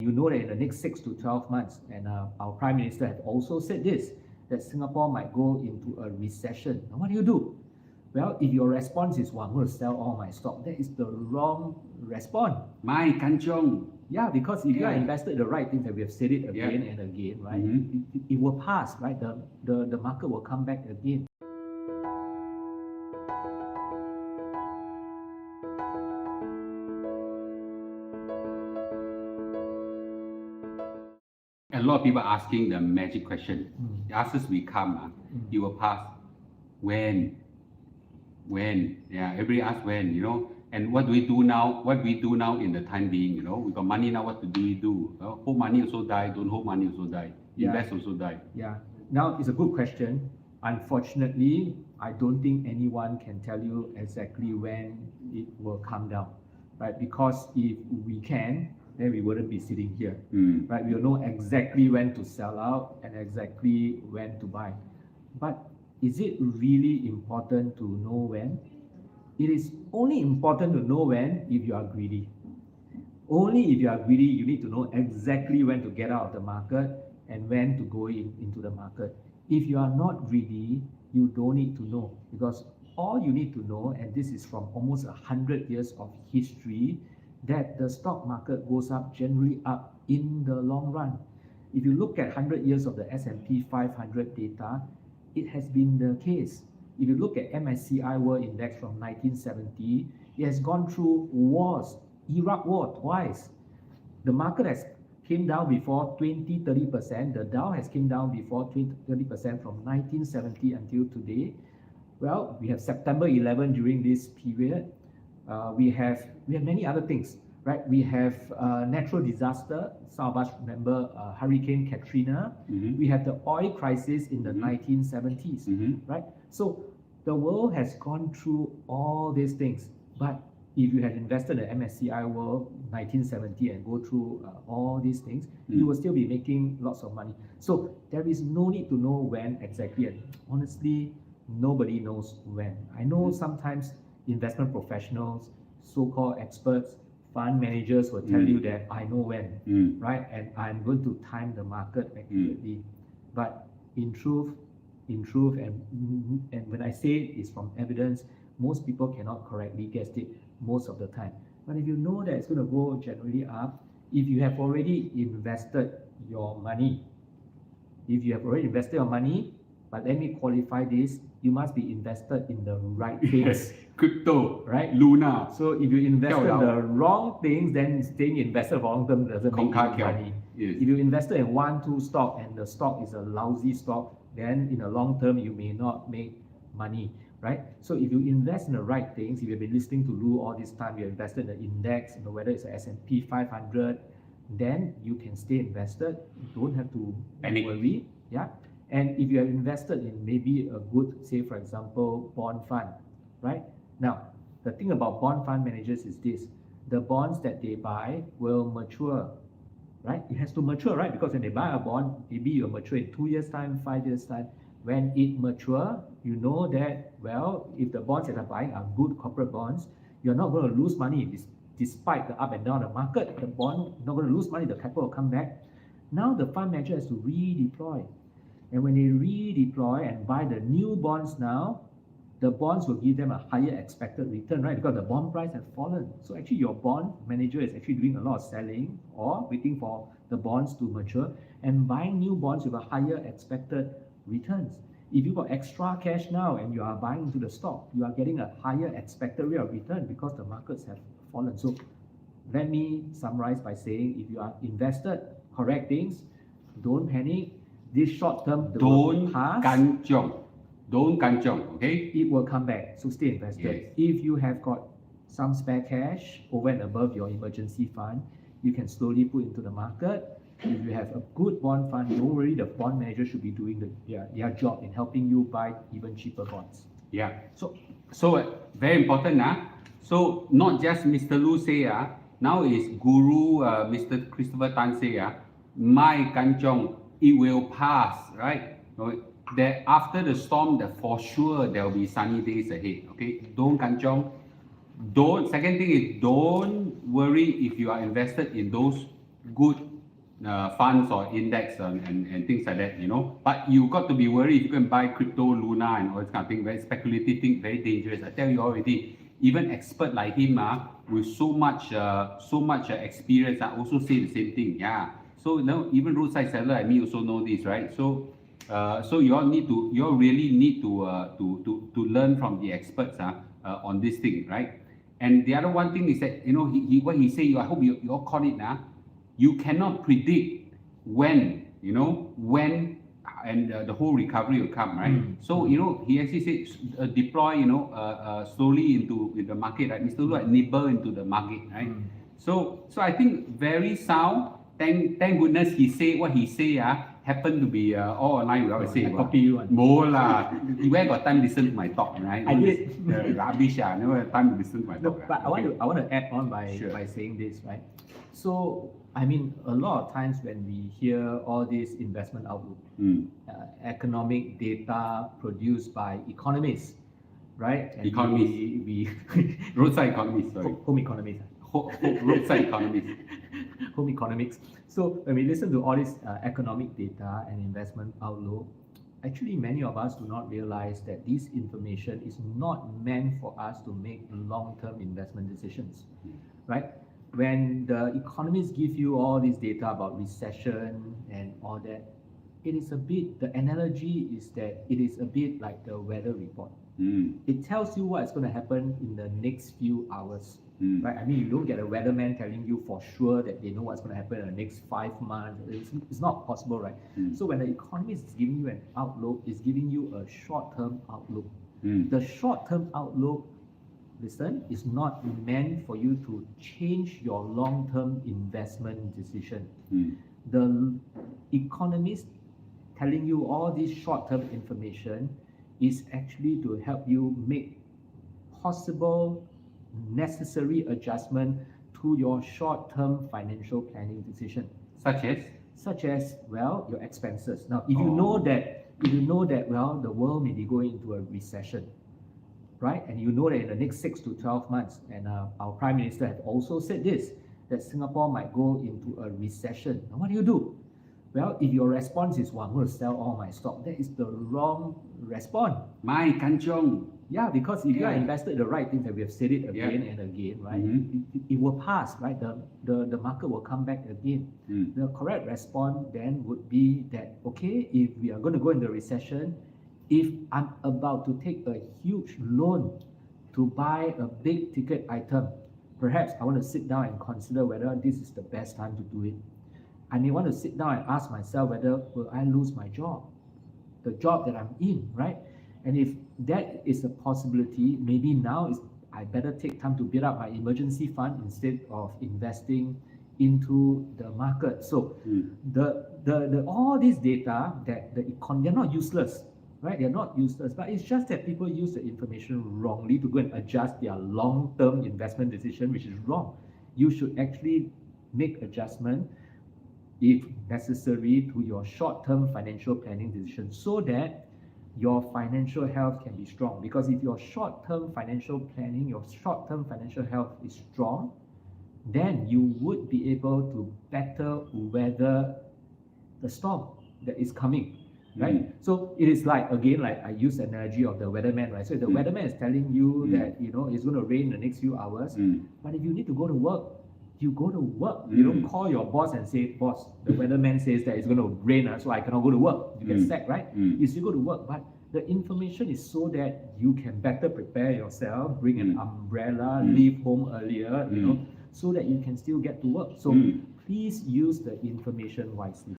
You know that in the next 6 to 12 months, and our Prime Minister has also said this, that Singapore might go into a recession. Now, what do? Well, if your response is, well, I'm going to sell all my stock, that is the wrong response. My kanchong. Yeah, because if you are invested in the right things, and we have said it again and again, right? It will pass, right? The market will come back again. A lot of people asking the magic question. The answers will come. It will pass. When? Yeah, everybody asks when, And what do we do now? What we do now in the time being, We got money now, what do we do? Hold money also die, don't hold money also die. Invest also die. Yeah. Now, it's a good question. Unfortunately, I don't think anyone can tell you exactly when it will come down, right? Because if we can, then we wouldn't be sitting here, right? We'll know exactly when to sell out and exactly when to buy. But is it really important to know when? It is only important to know when if you are greedy. Only if you are greedy, you need to know exactly when to get out of the market and when to go into the market. If you are not greedy, you don't need to know, because all you need to know, and this is from almost 100 years of history, that the stock market goes up, generally up in the long run. If you look at 100 years of the S&P 500 data, it has been the case. If you look at MSCI World Index from 1970, it has gone through wars, Iraq War twice. The market has came down before 20-30%. The Dow has came down before 20-30% from 1970 until today. Well, we have September 11 during this period. We have many other things, right? We have natural disaster. Some of us remember Hurricane Katrina. We have the oil crisis in the 1970s, right? So the world has gone through all these things. But if you had invested in the MSCI World 1970 and go through all these things, you will still be making lots of money. So there is no need to know when exactly. And honestly, nobody knows when. I know sometimes investment professionals, so-called experts, fund managers will tell you that I know when, right? And I'm going to time the market accurately. But in truth, and when I say it's from evidence, most people cannot correctly guess it most of the time. But if you know that it's going to go generally up, if you have already invested your money, but let me qualify this, you must be invested in the right things. Crypto, right? Luna. So if you invested in the wrong things, then staying invested for long term doesn't make you money. Yes. If you invested in 1-2 stock and the stock is a lousy stock, then in the long term you may not make money, right? So if you invest in the right things, if you've been listening to Lou all this time, you invested in the index, whether it's the S&P 500, then you can stay invested. You don't have to worry. Yeah. And if you have invested in maybe a good, say for example, bond fund, right? Now, the thing about bond fund managers is this: the bonds that they buy will mature, right? It has to mature, right? Because when they buy a bond, maybe you'll mature in 2 years' time, 5 years' time. When it mature, you know that, well, if the bonds that are buying are good corporate bonds, you're not going to lose money despite the up and down of the market. The bond, you're not going to lose money, the capital will come back. Now the fund manager has to redeploy. And when they redeploy and buy the new bonds now, the bonds will give them a higher expected return, right? Because the bond price has fallen. So actually your bond manager is actually doing a lot of selling or waiting for the bonds to mature and buying new bonds with a higher expected returns. If you've got extra cash now and you are buying into the stock, you are getting a higher expected rate of return because the markets have fallen. So let me summarize by saying, if you are invested, correct things, don't panic. This short term don't kanchong. Don't kanchong, okay? It will come back, so stay invested. Yes. If you have got some spare cash over and above your emergency fund, you can slowly put into the market. If you have a good bond fund, don't worry, the bond manager should be doing their job in helping you buy even cheaper bonds. Yeah, so very important. So not just Mr. Lu say, now is Guru, Mr. Christopher Tan say, my kanchong, it will pass, right? That after the storm, that for sure there will be sunny days ahead. Okay, don't kanchong. Second thing is, don't worry if you are invested in those good funds or index and things like that, you know. But you got to be worried if you can buy crypto, Luna, and all this kind of thing, very speculative thing, very dangerous. I tell you already, even expert like him, with so much experience, also say the same thing. Yeah. So you know, even roadside seller and me also know this, right? So you all really need to learn from the experts on this thing, right? And the other one thing is that, you know, what he say, I hope you all caught it now. You cannot predict when, you know, and the whole recovery will come, right? So, you know, he actually said deploy, you know, slowly into the market, right? Mr. Lu, nibble into the market, right? So I think very sound. Thank goodness he say what he say, happened to be all online. We always say, I copy you. more lah. Where got time to listen to my talk, right? I did. Rubbish, never have time to listen to my No, talk. but I want to add on by saying this, right? So I mean, a lot of times when we hear all this investment outlook, economic data produced by economists, right? And Economists. we Roadside economists, sorry. home economists. Roadside economists. Home economics. So when we listen to all this economic data and investment outlook, actually many of us do not realize that this information is not meant for us to make long-term investment decisions, right? When the economists give you all this data about recession and all that, it is a bit, the analogy is that it is a bit like the weather report. It tells you what's going to happen in the next few hours. Right? I mean, you don't get a weatherman telling you for sure that they know what's going to happen in the next 5 months. It's not possible, right? So when the economist is giving you an outlook, it's giving you a short-term outlook. The short-term outlook, listen, is not meant for you to change your long-term investment decision. The economist telling you all this short-term information is actually to help you make possible necessary adjustment to your short-term financial planning decision. Such as, well, your expenses. Now, if you know that, well, the world may be going into a recession, right? And you know that in the next 6 to 12 months, and our Prime Minister has also said this, that Singapore might go into a recession. Now, what do? Well, if your response is, well, I'm going to sell all my stock, that is the wrong response. My kanchong. Yeah, because if you are invested in the right things, and we have said it again and again, right? It will pass, right? The market will come back again. The correct response then would be that, okay, if we are going to go into a recession, if I'm about to take a huge loan to buy a big ticket item, perhaps I want to sit down and consider whether this is the best time to do it. I may want to sit down and ask myself whether will I lose my job, the job that I'm in, right? And if that is a possibility, maybe now I better take time to build up my emergency fund instead of investing into the market. So the all these data that they're not useless, right? They're not useless, but it's just that people use the information wrongly to go and adjust their long-term investment decision, which is wrong. You should actually make adjustment, if necessary, to your short-term financial planning decision so that your financial health can be strong. Because if your short-term financial planning, your short-term financial health is strong, then you would be able to better weather the storm that is coming, right? So it is like, again, like I use the analogy of the weatherman, right? So if the weatherman is telling you that, you know, it's going to rain in the next few hours, but if you need to go to work, you go to work. You don't call your boss and say, boss, the weatherman says that it's going to rain, so I cannot go to work. You get sacked, right? You still go to work, but the information is so that you can better prepare yourself, bring an umbrella, leave home earlier, you know, so that you can still get to work. So please use the information wisely.